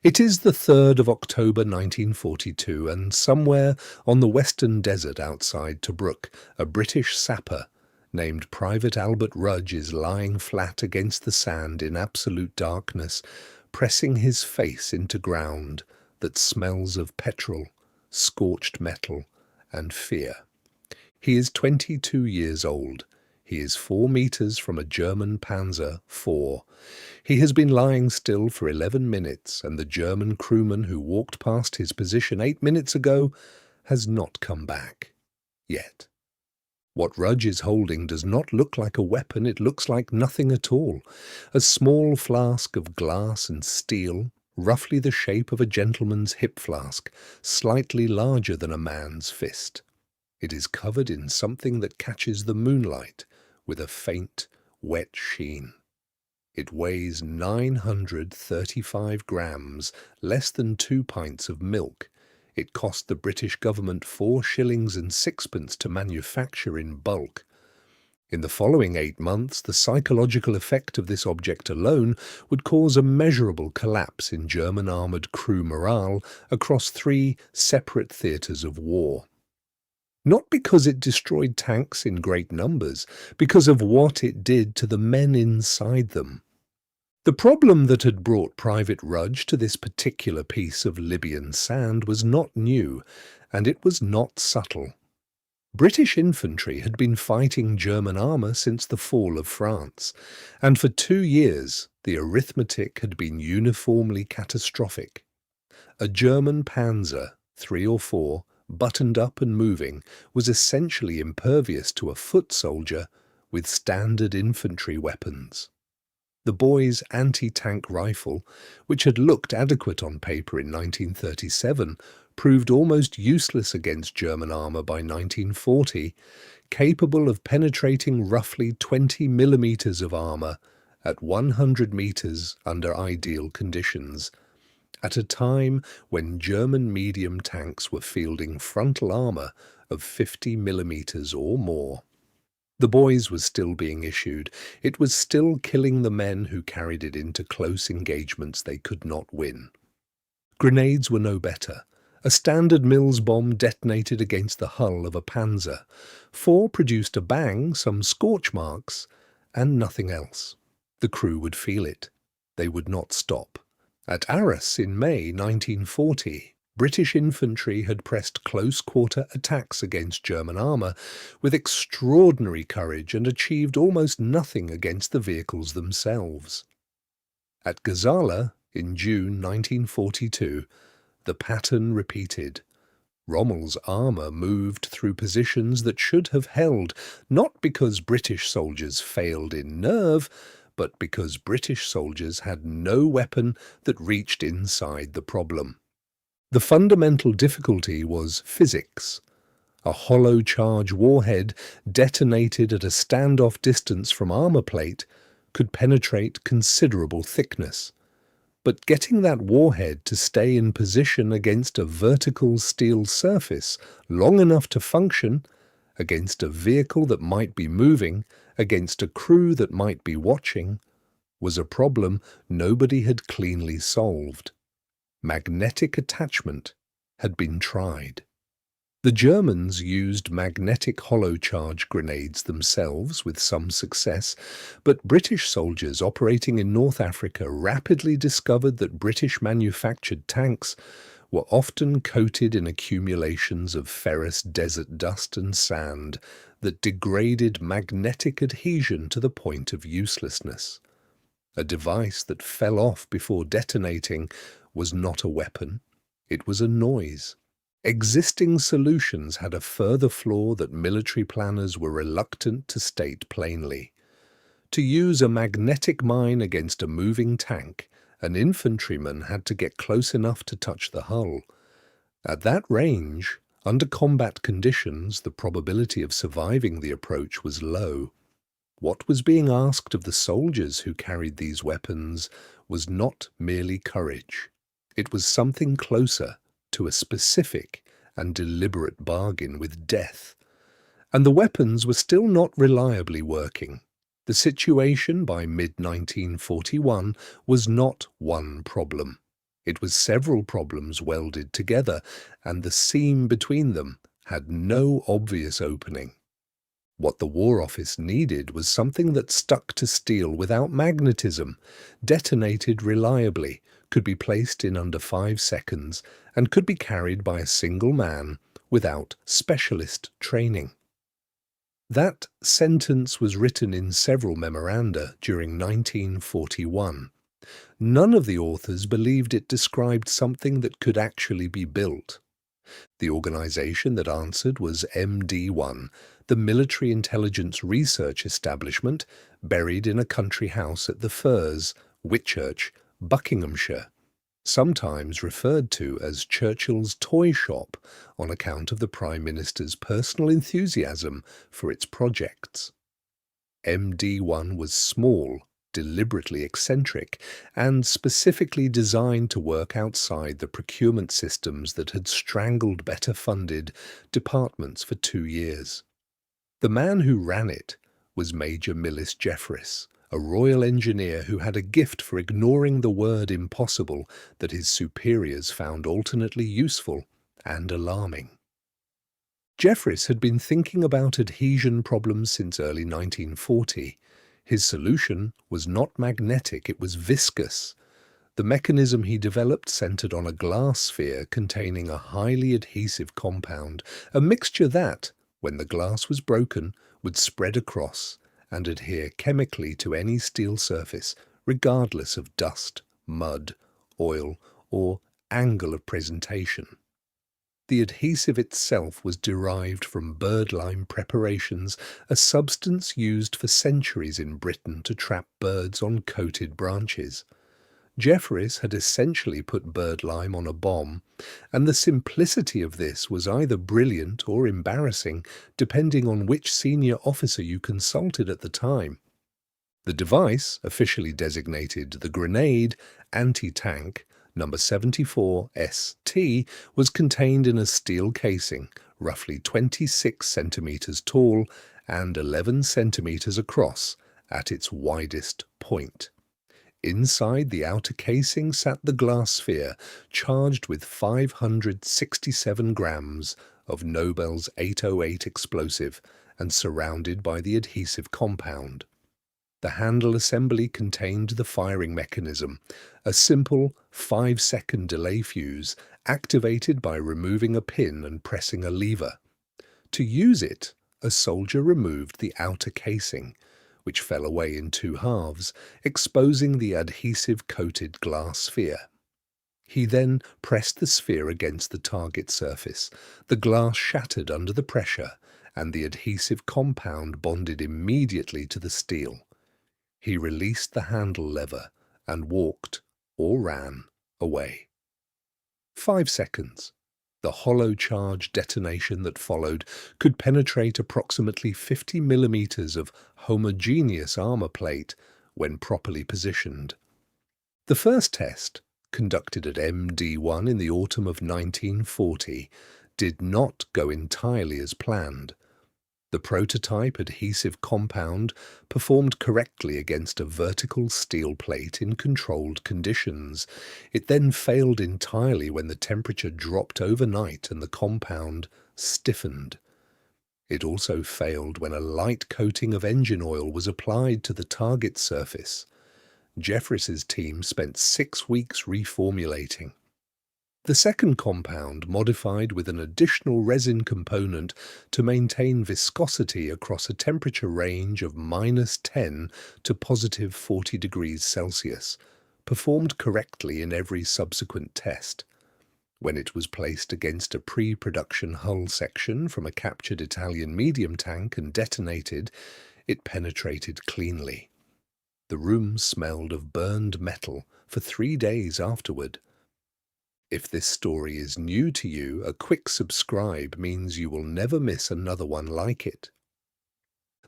It is the 3rd of October 1942, and somewhere on the western desert outside Tobruk, a British sapper named Private Albert Rudge is lying flat against the sand in absolute darkness, pressing his face into ground that smells of petrol, scorched metal, and fear. He is 22 years old. He is 4 meters from a German Panzer IV. He has been lying still for 11 minutes, and the German crewman who walked past his position 8 minutes ago has not come back. Yet. What Rudge is holding does not look like a weapon, it looks like nothing at all. A small flask of glass and steel, roughly the shape of a gentleman's hip flask, slightly larger than a man's fist. It is covered in something that catches the moonlight with a faint, wet sheen. It weighs 935 grams, less than 2 pints of milk. It cost the British government 4 shillings and sixpence to manufacture in bulk. In the following 8 months, the psychological effect of this object alone would cause a measurable collapse in German armoured crew morale across 3 separate theatres of war. Not because it destroyed tanks in great numbers, because of what it did to the men inside them. The problem that had brought Private Rudge to this particular piece of Libyan sand was not new, and it was not subtle. British infantry had been fighting German armour since the fall of France, and for 2 years the arithmetic had been uniformly catastrophic. A German Panzer, 3 or 4, buttoned up and moving, was essentially impervious to a foot soldier with standard infantry weapons. The boy's anti-tank rifle, which had looked adequate on paper in 1937, proved almost useless against German armour by 1940, capable of penetrating roughly 20 millimetres of armour at 100 metres under ideal conditions, at a time when German medium tanks were fielding frontal armour of 50 millimetres or more. The boy's was still being issued. It was still killing the men who carried it into close engagements they could not win. Grenades were no better. A standard Mills bomb detonated against the hull of a Panzer. 4 produced a bang, some scorch marks, and nothing else. The crew would feel it. They would not stop. At Arras in May 1940, British infantry had pressed close-quarter attacks against German armour with extraordinary courage and achieved almost nothing against the vehicles themselves. At Gazala in June 1942, the pattern repeated. Rommel's armour moved through positions that should have held, not because British soldiers failed in nerve, but because British soldiers had no weapon that reached inside the problem. The fundamental difficulty was physics. A hollow charge warhead detonated at a standoff distance from armour plate could penetrate considerable thickness. But getting that warhead to stay in position against a vertical steel surface long enough to function, against a vehicle that might be moving, against a crew that might be watching, was a problem nobody had cleanly solved. Magnetic attachment had been tried. The Germans used magnetic hollow charge grenades themselves with some success, but British soldiers operating in North Africa rapidly discovered that British-manufactured tanks were often coated in accumulations of ferrous desert dust and sand that degraded magnetic adhesion to the point of uselessness. A device that fell off before detonating was not a weapon, it was a noise. Existing solutions had a further flaw that military planners were reluctant to state plainly. To use a magnetic mine against a moving tank, an infantryman had to get close enough to touch the hull. At that range, under combat conditions, the probability of surviving the approach was low. What was being asked of the soldiers who carried these weapons was not merely courage. It was something closer to a specific and deliberate bargain with death. And the weapons were still not reliably working. The situation by mid-1941 was not one problem. It was several problems welded together, and the seam between them had no obvious opening. What the War Office needed was something that stuck to steel without magnetism, detonated reliably, could be placed in under 5 seconds, and could be carried by a single man without specialist training. That sentence was written in several memoranda during 1941. None of the authors believed it described something that could actually be built. The organization that answered was MD1, the Military Intelligence Research Establishment, buried in a country house at the Firs, Whitchurch, Buckinghamshire, sometimes referred to as Churchill's toy shop on account of the Prime Minister's personal enthusiasm for its projects. MD1 was small, deliberately eccentric, and specifically designed to work outside the procurement systems that had strangled better-funded departments for 2 years. The man who ran it was Major Millis Jeffreys, a royal engineer who had a gift for ignoring the word impossible that his superiors found alternately useful and alarming. Jeffreys had been thinking about adhesion problems since early 1940. His solution was not magnetic, it was viscous. The mechanism he developed centered on a glass sphere containing a highly adhesive compound, a mixture that, when the glass was broken, would spread across and adhere chemically to any steel surface, regardless of dust, mud, oil, or angle of presentation. The adhesive itself was derived from birdlime preparations, a substance used for centuries in Britain to trap birds on coated branches. Jeffreys had essentially put birdlime on a bomb, and the simplicity of this was either brilliant or embarrassing, depending on which senior officer you consulted at the time. The device, officially designated the Grenade Anti-Tank number 74ST, was contained in a steel casing, roughly 26 centimeters tall and 11 centimeters across at its widest point. Inside the outer casing sat the glass sphere, charged with 567 grams of Nobel's 808 explosive and surrounded by the adhesive compound. The handle assembly contained the firing mechanism, a simple 5-second delay fuse activated by removing a pin and pressing a lever. To use it, a soldier removed the outer casing, which fell away in 2 halves, exposing the adhesive-coated glass sphere. He then pressed the sphere against the target surface. The glass shattered under the pressure, and the adhesive compound bonded immediately to the steel. He released the handle lever and walked, or ran, away. 5 seconds. The hollow charge detonation that followed could penetrate approximately 50 millimeters of homogeneous armor plate when properly positioned. The first test, conducted at MD1 in the autumn of 1940, did not go entirely as planned. The prototype adhesive compound performed correctly against a vertical steel plate in controlled conditions. It then failed entirely when the temperature dropped overnight and the compound stiffened. It also failed when a light coating of engine oil was applied to the target surface. Jeffreys' team spent 6 weeks reformulating. The second compound modified with an additional resin component to maintain viscosity across a temperature range of -10 to +40 degrees Celsius, performed correctly in every subsequent test. When it was placed against a pre-production hull section from a captured Italian medium tank and detonated, it penetrated cleanly. The room smelled of burned metal for 3 days afterward. If this story is new to you, a quick subscribe means you will never miss another one like it.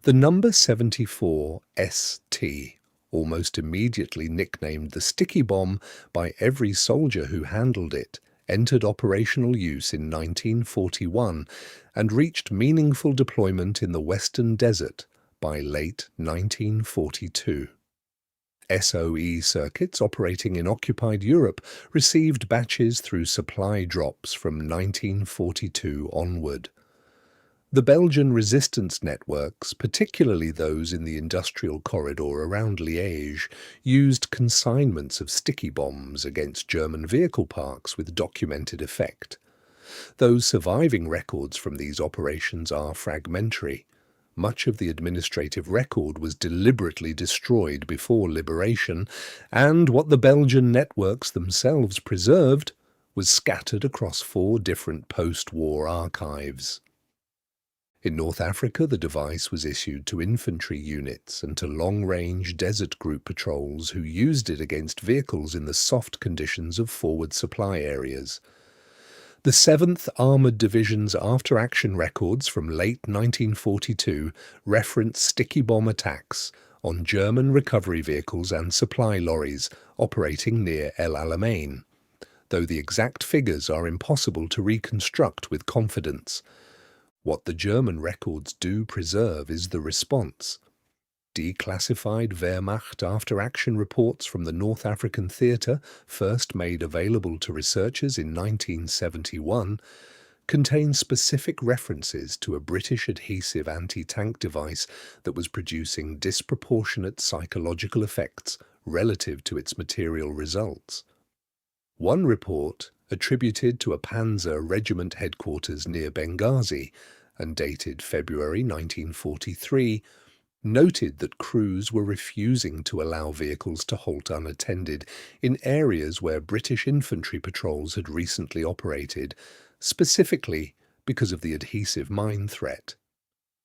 The number 74ST, almost immediately nicknamed the sticky bomb by every soldier who handled it, entered operational use in 1941 and reached meaningful deployment in the Western Desert by late 1942. SOE circuits operating in occupied Europe received batches through supply drops from 1942 onward. The Belgian resistance networks, particularly those in the industrial corridor around Liège, used consignments of sticky bombs against German vehicle parks with documented effect. Those surviving records from these operations are fragmentary. Much of the administrative record was deliberately destroyed before liberation, and what the Belgian networks themselves preserved was scattered across 4 different post-war archives. In North Africa, the device was issued to infantry units and to long-range desert group patrols who used it against vehicles in the soft conditions of forward supply areas. The 7th Armoured Division's after-action records from late 1942 reference sticky bomb attacks on German recovery vehicles and supply lorries operating near El Alamein, though the exact figures are impossible to reconstruct with confidence. What the German records do preserve is the response. Declassified Wehrmacht after-action reports from the North African theatre, first made available to researchers in 1971, contain specific references to a British adhesive anti-tank device that was producing disproportionate psychological effects relative to its material results. One report, attributed to a Panzer regiment headquarters near Benghazi and dated February 1943, noted that crews were refusing to allow vehicles to halt unattended in areas where British infantry patrols had recently operated, specifically because of the adhesive mine threat.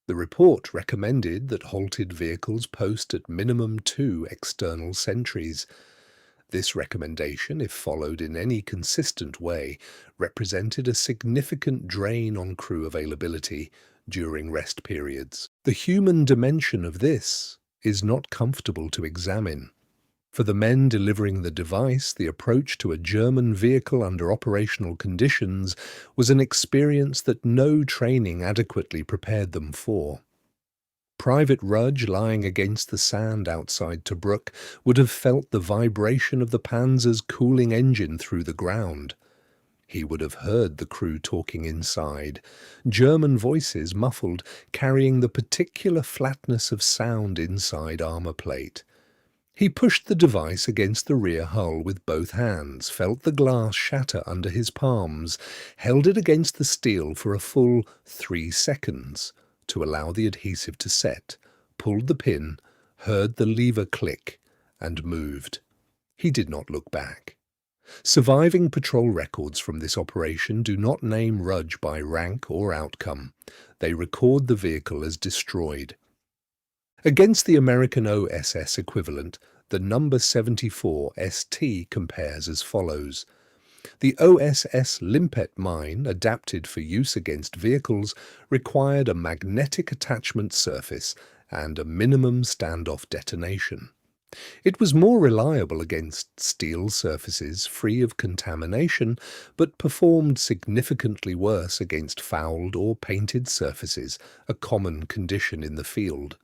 The report recommended that halted vehicles post at minimum 2 external sentries. This recommendation, if followed in any consistent way, represented a significant drain on crew availability during rest periods. The human dimension of this is not comfortable to examine. For the men delivering the device, the approach to a German vehicle under operational conditions was an experience that no training adequately prepared them for. Private Rudge, lying against the sand outside Tobruk, would have felt the vibration of the Panzer's cooling engine through the ground. He would have heard the crew talking inside, German voices muffled, carrying the particular flatness of sound inside armor plate. He pushed the device against the rear hull with both hands, felt the glass shatter under his palms, held it against the steel for a full 3 seconds to allow the adhesive to set, pulled the pin, heard the lever click, and moved. He did not look back. Surviving patrol records from this operation do not name Rudge by rank or outcome. They record the vehicle as destroyed. Against the American OSS equivalent, the number 74 ST compares as follows. The OSS Limpet mine, adapted for use against vehicles, required a magnetic attachment surface and a minimum standoff detonation. It was more reliable against steel surfaces free of contamination, but performed significantly worse against fouled or painted surfaces, a common condition in the field.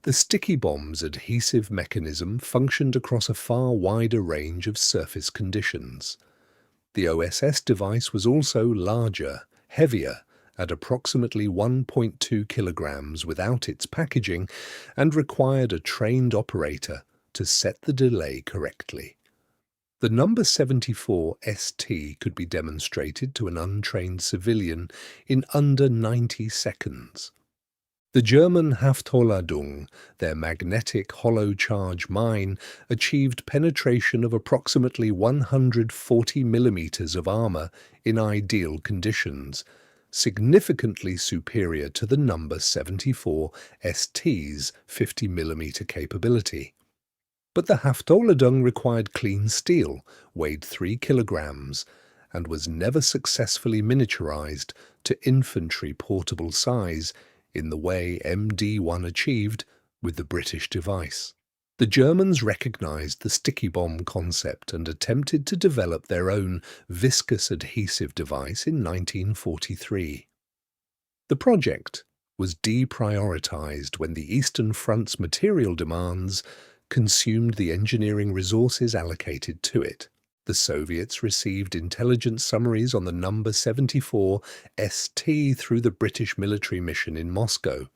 The sticky bomb's adhesive mechanism functioned across a far wider range of surface conditions. The OSS device was also larger, heavier, at approximately 1.2 kilograms without its packaging, and required a trained operator to set the delay correctly. The number 74 ST could be demonstrated to an untrained civilian in under 90 seconds. The German Haftholladung, their magnetic hollow charge mine, achieved penetration of approximately 140 millimeters of armor in ideal conditions, significantly superior to the number 74 ST's 50 millimeter capability. But the Haftholladung required clean steel, weighed 3 kilograms, and was never successfully miniaturized to infantry portable size in the way MD-1 achieved with the British device. The Germans recognized the sticky bomb concept and attempted to develop their own viscous adhesive device in 1943. The project was deprioritized when the Eastern Front's material demands consumed the engineering resources allocated to it. The Soviets received intelligence summaries on the number 74 ST through the British military mission in Moscow.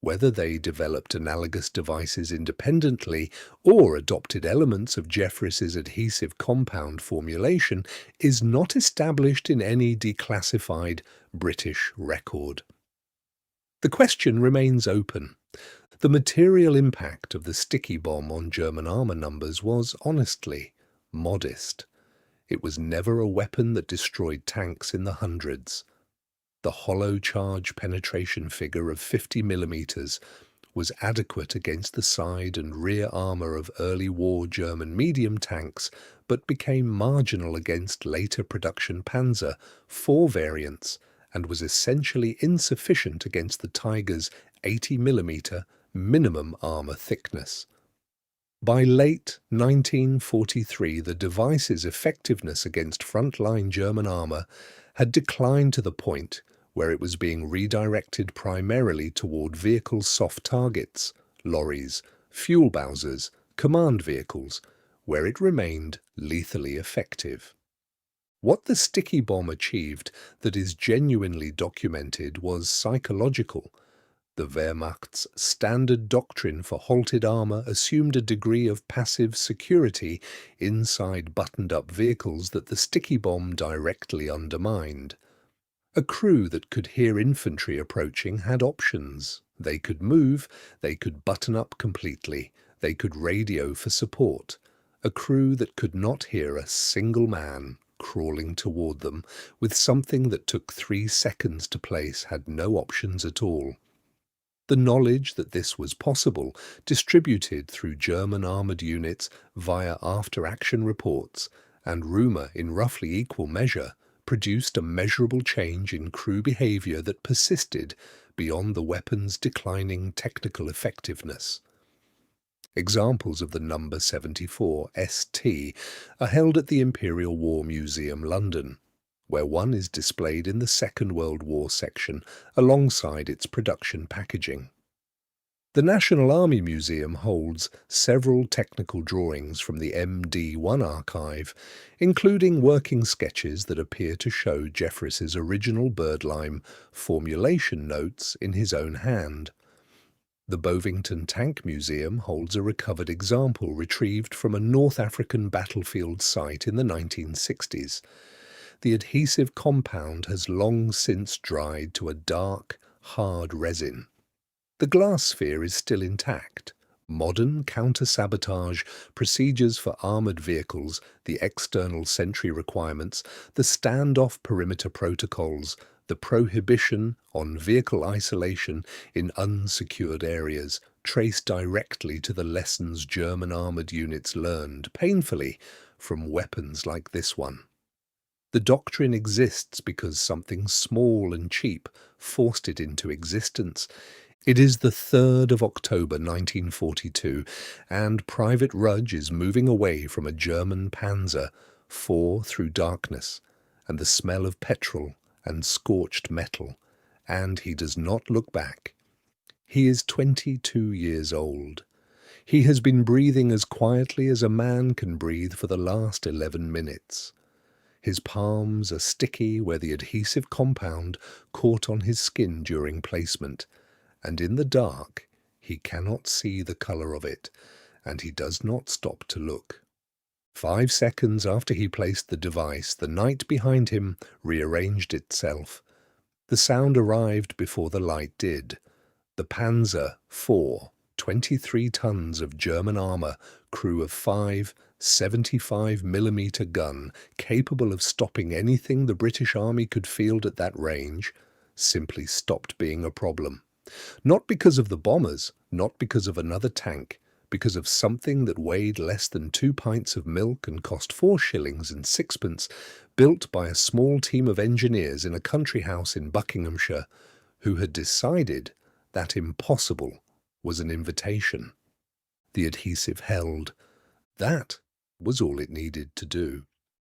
Whether they developed analogous devices independently or adopted elements of Jeffriss's adhesive compound formulation is not established in any declassified British record. The question remains open. The material impact of the sticky bomb on German armour numbers was, honestly, modest. It was never a weapon that destroyed tanks in the hundreds. The hollow charge penetration figure of 50 millimeters was adequate against the side and rear armour of early war German medium tanks, but became marginal against later production Panzer IV variants and was essentially insufficient against the Tiger's 80 millimeter minimum armour thickness. By late 1943, the device's effectiveness against frontline German armour had declined to the point where it was being redirected primarily toward vehicle soft targets, lorries, fuel bowsers, command vehicles, where it remained lethally effective. What the sticky bomb achieved that is genuinely documented was psychological. The Wehrmacht's standard doctrine for halted armour assumed a degree of passive security inside buttoned-up vehicles that the sticky bomb directly undermined. A crew that could hear infantry approaching had options. They could move, they could button up completely, they could radio for support. A crew that could not hear a single man crawling toward them with something that took 3 seconds to place had no options at all. The knowledge that this was possible, distributed through German armoured units via after-action reports, and rumour in roughly equal measure, produced a measurable change in crew behaviour that persisted beyond the weapon's declining technical effectiveness. Examples of the number 74 ST are held at the Imperial War Museum, London, where one is displayed in the Second World War section alongside its production packaging. The National Army Museum holds several technical drawings from the MD1 archive, including working sketches that appear to show Jeffriss's original birdlime formulation notes in his own hand. The Bovington Tank Museum holds a recovered example retrieved from a North African battlefield site in the 1960s. The adhesive compound has long since dried to a dark, hard resin. The glass sphere is still intact. Modern counter-sabotage procedures for armoured vehicles, the external sentry requirements, the standoff perimeter protocols, the prohibition on vehicle isolation in unsecured areas trace directly to the lessons German armoured units learned, painfully, from weapons like this one. The doctrine exists because something small and cheap forced it into existence. It is the 3rd of October 1942, and Private Rudge is moving away from a German Panzer IV through darkness and the smell of petrol and scorched metal, and he does not look back. He is 22 years old. He has been breathing as quietly as a man can breathe for the last 11 minutes. His palms are sticky where the adhesive compound caught on his skin during placement, and in the dark he cannot see the colour of it, and he does not stop to look. 5 seconds after he placed the device, the night behind him rearranged itself. The sound arrived before the light did. The Panzer IV, 23 tons of German armour, crew of 5 75mm gun, capable of stopping anything the British Army could field at that range, simply stopped being a problem. Not because of the bombers, not because of another tank, because of something that weighed less than 2 pints of milk and cost 4 shillings and sixpence, built by a small team of engineers in a country house in Buckinghamshire, who had decided that impossible was an invitation. The adhesive held. That was all it needed to do.